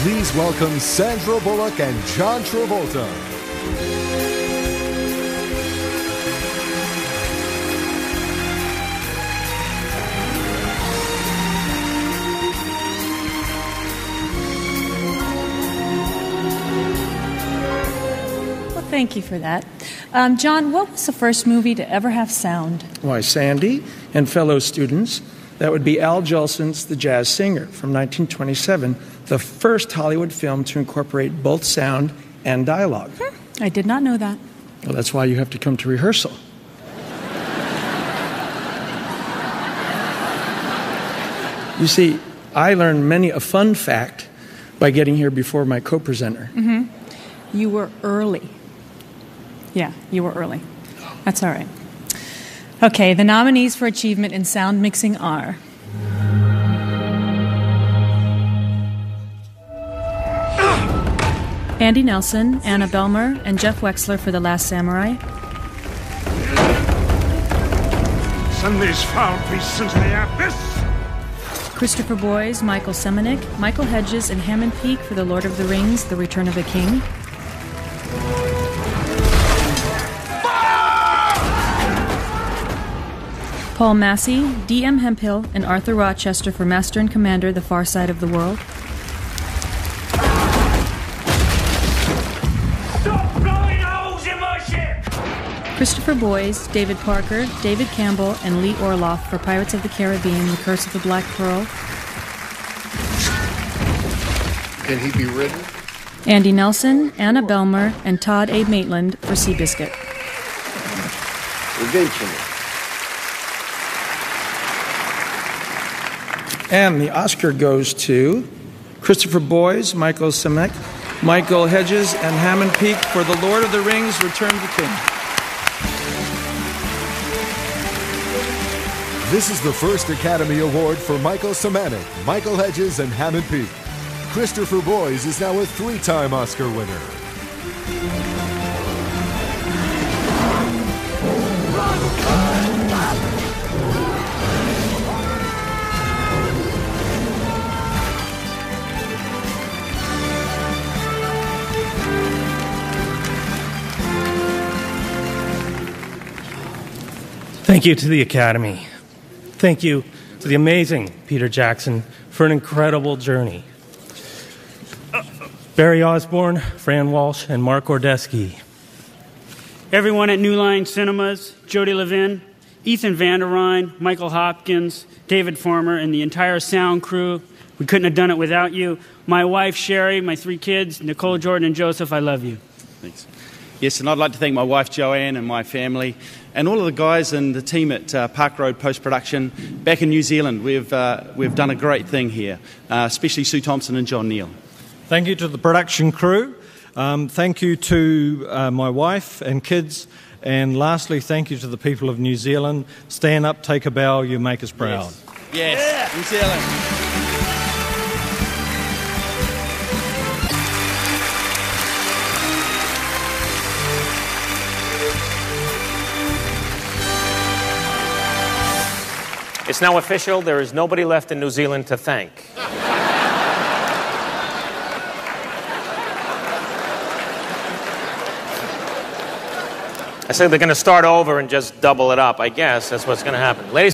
Please welcome Sandra Bullock and John Travolta. Well, thank you for that. John, what was the first movie to ever have sound? Why, Sandy and fellow students, that would be Al Jolson's The Jazz Singer from 1927, the first Hollywood film to incorporate both sound and dialogue. I did not know that. Well, that's why you have to come to rehearsal. You see, I learned many a fun fact by getting here before my co-presenter. You were early. Yeah, you were early. That's all right. Okay, the nominees for achievement in sound mixing are Andy Nelson, Anna Belmer, and Jeff Wexler for The Last Samurai. Send these foul beasts into the abyss! Christopher Boyes, Michael Semanick, Michael Hedges, and Hammond Peake for The Lord of the Rings, The Return of the King. Paul Massey, D.M. Hemphill, and Arthur Rochester for Master and Commander, The Far Side of the World. Stop blowing holes in my ship! Christopher Boyes, David Parker, David Campbell, and Lee Orloff for Pirates of the Caribbean, The Curse of the Black Pearl. Can he be ridden? Andy Nelson, Anna Belmer, and Todd A. Maitland for Seabiscuit. Eventually. And the Oscar goes to Christopher Boyes, Michael Semanick, Michael Hedges, and Hammond Peake for The Lord of the Rings, Return of the King. This is the first Academy Award for Michael Semanick, Michael Hedges, and Hammond Peake. Christopher Boyes is now a 3-time Oscar winner. Thank you to the Academy. Thank you to the amazing Peter Jackson for an incredible journey. Barry Osborne, Fran Walsh, and Mark Ordesky. Everyone at New Line Cinemas, Jody Levin, Ethan Vanderrine, Michael Hopkins, David Farmer, and the entire sound crew. We couldn't have done it without you. My wife, Sherry, my 3 kids, Nicole, Jordan, and Joseph, I love you. Thanks. Yes, and I'd like to thank my wife, Joanne, and my family, and all of the guys and the team at Park Road Post-Production back in New Zealand. We've done a great thing here, especially Sue Thompson and John Neal. Thank you to the production crew. Thank you to my wife and kids. And lastly, thank you to the people of New Zealand. Stand up, take a bow, you make us proud. Yes. New Zealand. It's now official. There is nobody left in New Zealand to thank. I said they're going to start over and just double it up. I guess that's what's going to happen. Ladies